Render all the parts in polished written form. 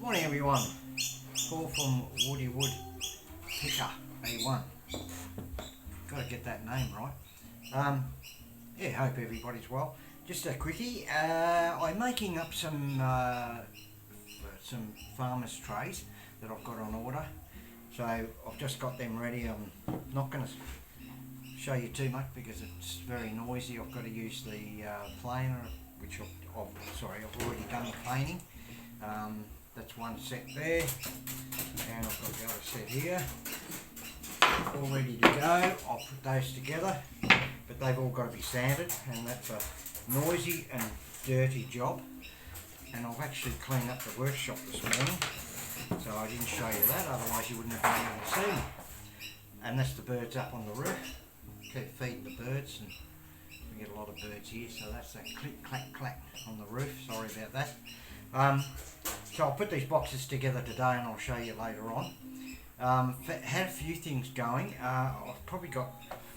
Morning everyone, Paul from Woody Wood Picker A1. Got to get that name right. Yeah, hope everybody's well. Just a quickie. I'm making up some farmers trays that I've got on order. So I've just got them ready. I'm not going to show you too much because it's very noisy. I've got to use the planer, which I've already done the planing. That's one set there, and I've got the other set here, all ready to go. I'll put those together, but they've all got to be sanded, and that's a noisy and dirty job. And I've actually cleaned up the workshop this morning, so I didn't show you that, otherwise you wouldn't have been able to see me. And that's the birds up on the roof. Keep feeding the birds, and we get a lot of birds here, so that's that click clack clack on the roof. Sorry about that. So I'll put these boxes together today and I'll show you later on. Had a few things going. I've probably got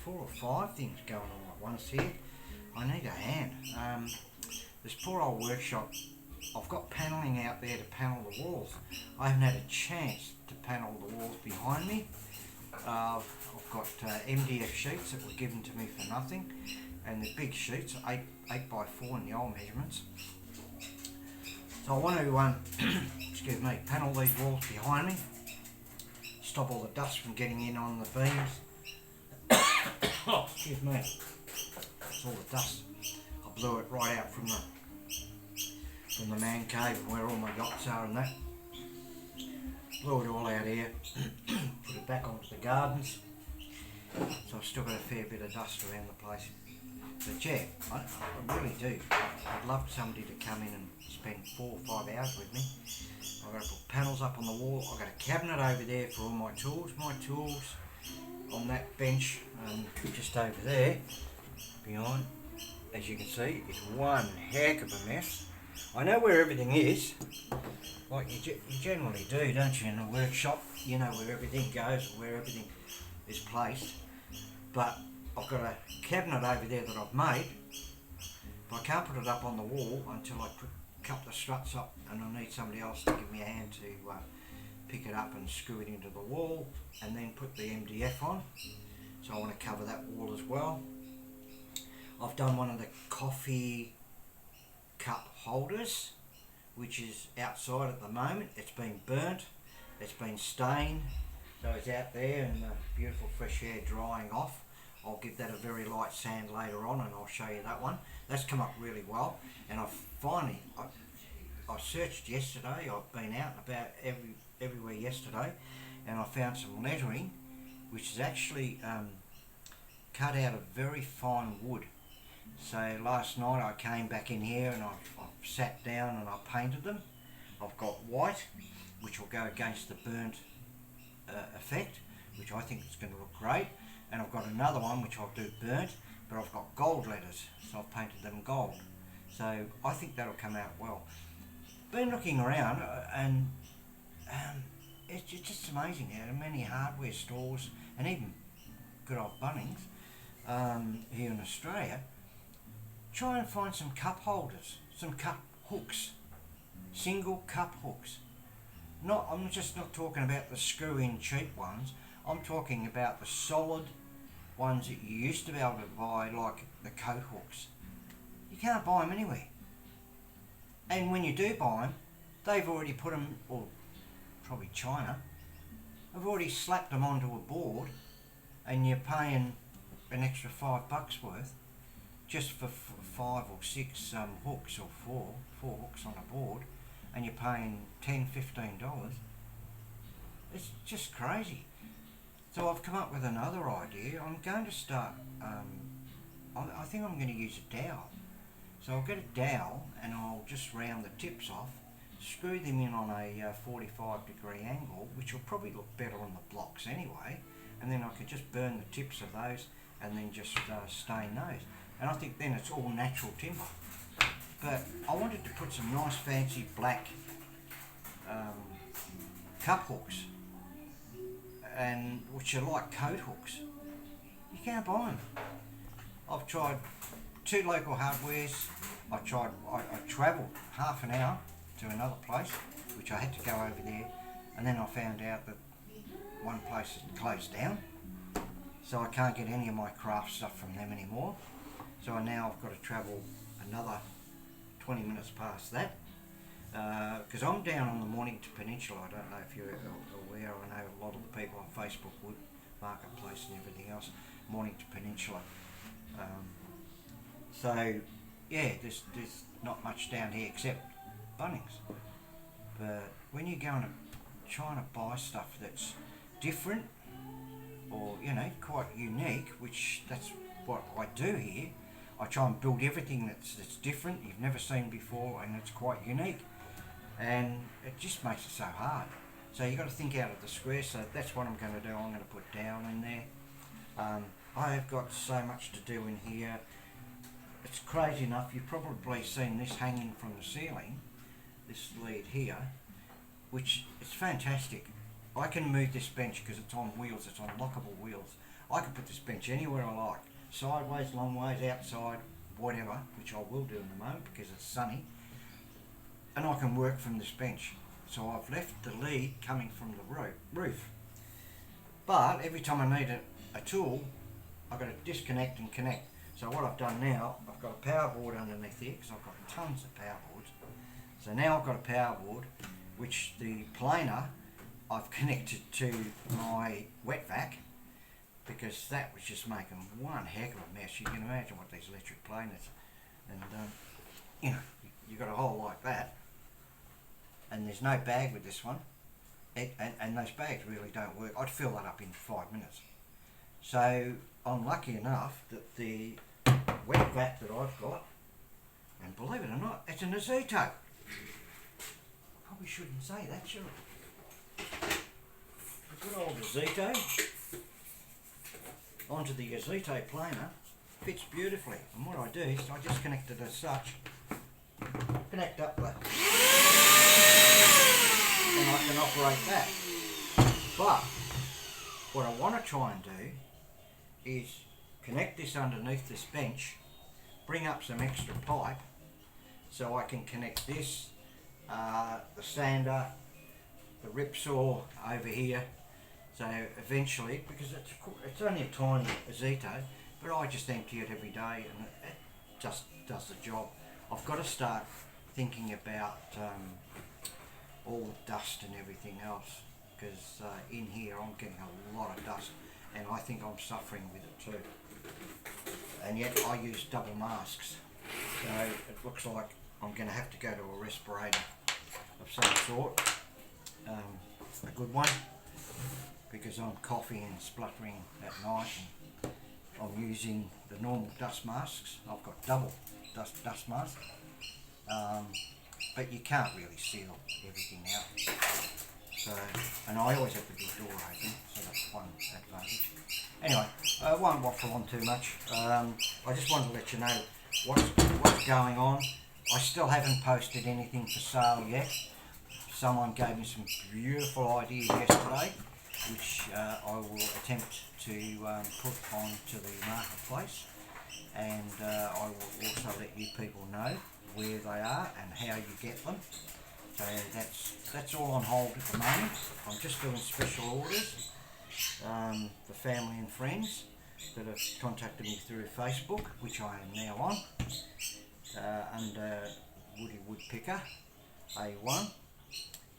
4 or 5 things going on at once here. I need a hand. This poor old workshop, I've got panelling out there to panel the walls. I haven't had a chance to panel the walls behind me. I've got MDF sheets that were given to me for nothing, and the big sheets, 8x4 in the old measurements. So I want to, excuse me, panel these walls behind me, stop all the dust from getting in on the beams. Oh, excuse me, it's all the dust. I blew it right out from the man cave and where all my yachts are and that. Blew it all out here, put it back onto the gardens. So I've still got a fair bit of dust around the place. But yeah, I really do. I'd love somebody to come in and spend 4 or 5 hours with me. I've got to put panels up on the wall. I've got a cabinet over there for all my tools. My tools on that bench, just over there, behind, as you can see, is one heck of a mess. I know where everything is, like you generally do, don't you, in a workshop? You know where everything goes, where everything is placed. But I've got a cabinet over there that I've made, but I can't put it up on the wall until I cut the struts up, and I need somebody else to give me a hand to pick it up and screw it into the wall and then put the MDF on. So I want to cover that wall as well. I've done one of the coffee cup holders, which is outside at the moment. It's been burnt, it's been stained, so it's out there in the beautiful fresh air drying off. I'll give that a very light sand later on and I'll show you that one. That's come up really well, and I searched yesterday. I've been out and about everywhere yesterday, and I found some lettering which is actually cut out of very fine wood. So last night I came back in here and I sat down and I painted them. I've got white, which will go against the burnt effect, which I think is going to look great. And I've got another one which I'll do burnt, but I've got gold letters, so I've painted them gold. So I think that'll come out well. Been looking around and it's just amazing. There are many hardware stores and even good old Bunnings here in Australia. Try and find some cup holders, some cup hooks, single cup hooks. I'm just not talking about the screw-in cheap ones. I'm talking about the solid ones that you used to be able to buy, like the coat hooks. You can't buy them anywhere. And when you do buy them, they've already put them, or probably China, have already slapped them onto a board, and you're paying an extra $5 worth just for 5 or 6 hooks, or four hooks on a board, and you're paying $10–15. It's just crazy. So I've come up with another idea. I'm going to start, I think I'm going to use a dowel. So I'll get a dowel and I'll just round the tips off, screw them in on a 45-degree angle, which will probably look better on the blocks anyway, and then I could just burn the tips of those and then just stain those. And I think then it's all natural timber. But I wanted to put some nice fancy black cup hooks, and which are like coat hooks. You can't buy them. I've tried 2 local hardwares. I travelled half an hour to another place, which I had to go over there, and then I found out that one place had closed down, so I can't get any of my craft stuff from them anymore. So now I've got to travel another 20 minutes past that, because I'm down on the Mornington Peninsula. I don't know if you're aware. I know a lot of the people on Facebook would, Marketplace and everything else, Mornington Peninsula. So yeah, there's not much down here except Bunnings. But when you're going to trying to buy stuff that's different, or quite unique, which that's what I do here, I try and build everything that's different, you've never seen before, and it's quite unique, and it just makes it so hard. So you've got to think out of the square. So that's what I'm going to do. I'm going to put down in there. I have got so much to do in here. It's crazy enough. You've probably seen this hanging from the ceiling, this lead here, which is fantastic. I can move this bench because it's on wheels, it's on lockable wheels. I can put this bench anywhere I like, sideways, long ways, outside, whatever, which I will do in the moment because it's sunny, and I can work from this bench. So I've left the lead coming from the roof. But every time I need a tool, I've got to disconnect and connect. So what I've done now, I've got a power board underneath here because I've got tons of power boards. So now I've got a power board, which the planer I've connected to my wet vac, because that was just making one heck of a mess. You can imagine what these electric planers, and you've got a hole like that, and there's no bag with this one, and those bags really don't work. I'd fill that up in 5 minutes. So I'm lucky enough that the wet vac that I've got, and believe it or not, it's an Azito. Probably shouldn't say that, should I? A good old Azito onto the Azito planer, fits beautifully. And what I do is I just connect it as such, connect up there, and I can operate that. But what I want to try and do is connect this underneath this bench, bring up some extra pipe so I can connect this, the sander, the ripsaw over here. So eventually, because it's only a tiny Azito, but I just empty it every day and it just does the job. I've got to start thinking about all the dust and everything else, because in here I'm getting a lot of dust, and I think I'm suffering with it too. And yet I use double masks, so it looks like I'm going to have to go to a respirator of some sort, a good one, because I'm coughing and spluttering at night, and I'm using the normal dust masks. I've got double dust mask, but you can't really seal everything out. So, and I always have the big door open, so that's one advantage. Anyway, I won't waffle on too much. I just wanted to let you know what's going on. I still haven't posted anything for sale yet. Someone gave me some beautiful ideas yesterday, which I will attempt to put onto the marketplace, and I will also let you people know where they are and how you get them. So that's all on hold at the moment. I'm just doing special orders for family and friends that have contacted me through Facebook, which I am now on, under Woody Woodpecker A1.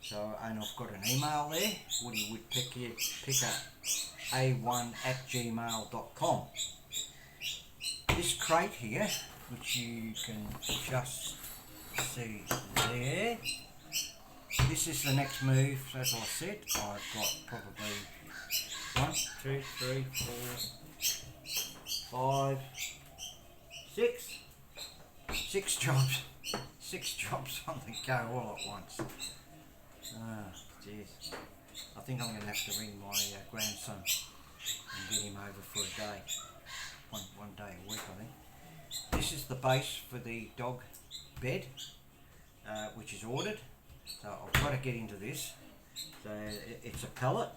So, and I've got an email there, woodywoodpeckerA1@gmail.com. This crate here, which you can just see there, this is the next move. So as I said, I've got probably 1, 2, 3, 4, 5, 6 jobs. 6 jobs on the go all at once. Ah, jeez. I think I'm going to have to ring my grandson and get him over for a day. One day a week, I think. This is the base for the dog bed, which is ordered. So I've got to get into this. So it's a pellet,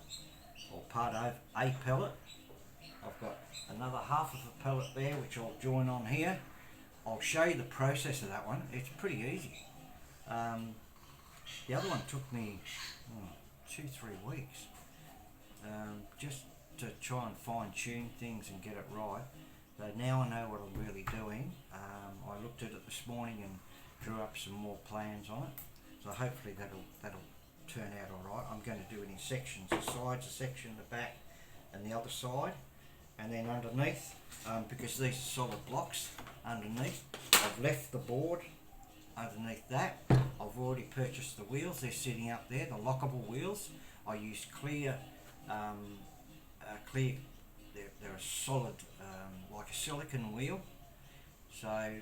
or part of a pellet. I've got another half of a pellet there, which I'll join on here. I'll show you the process of that one. It's pretty easy. The other one took me 2-3 weeks just to try and fine tune things and get it right. So now I know what I'm really doing. I looked at it this morning and drew up some more plans on it. So hopefully that'll turn out all right. I'm going to do it in sections: the sides a section, the back, and the other side. And then underneath, because these are solid blocks underneath, I've left the board underneath that. I've already purchased the wheels. They're sitting up there, the lockable wheels. I use clear. They're a solid, like a silicon wheel. So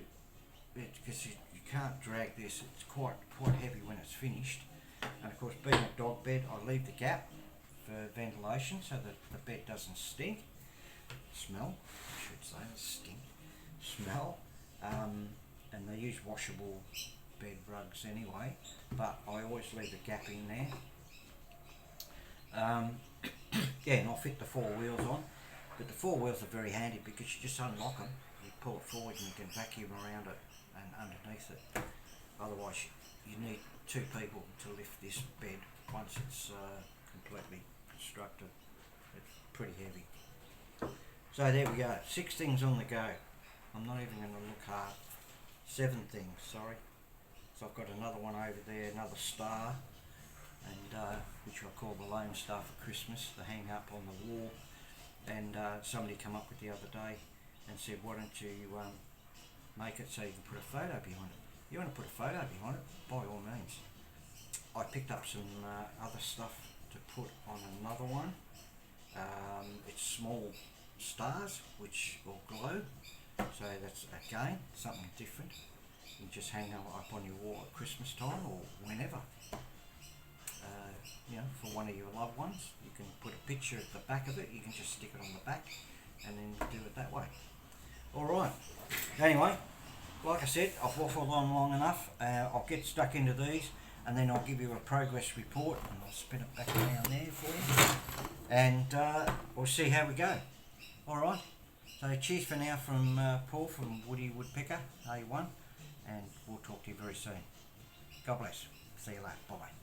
because you can't drag this, it's quite heavy when it's finished. And of course, being a dog bed, I leave the gap for ventilation so that the bed doesn't smell, I should say, smell. And they use washable bed rugs anyway, but I always leave a gap in there. Yeah, and I'll fit the 4 wheels on, but the 4 wheels are very handy because you just unlock them, you pull it forward and you can vacuum around it and underneath it. Otherwise you need 2 people to lift this bed once it's completely constructed. It's pretty heavy. So there we go, 6 things on the go. I'm not even going to look hard. 7 things, sorry. So I've got another one over there, another star, and which I call the Lone Star for Christmas, to hang up on the wall. And somebody come up with the other day and said, why don't you make it so you can put a photo behind it. You want to put a photo behind it, by all means. I picked up some other stuff to put on another one. It's small stars which will glow, so that's again something different. You just hang them up on your wall at Christmas time or whenever. For one of your loved ones, you can put a picture at the back of it. You can just stick it on the back and then do it that way. Alright, anyway, like I said, I've waffled on long enough. I'll get stuck into these and then I'll give you a progress report, and I'll spin it back down there for you, and we'll see how we go. Alright, so cheers for now from Paul from Woody Woodpecker A1, and we'll talk to you very soon. God bless. See you later. Bye bye.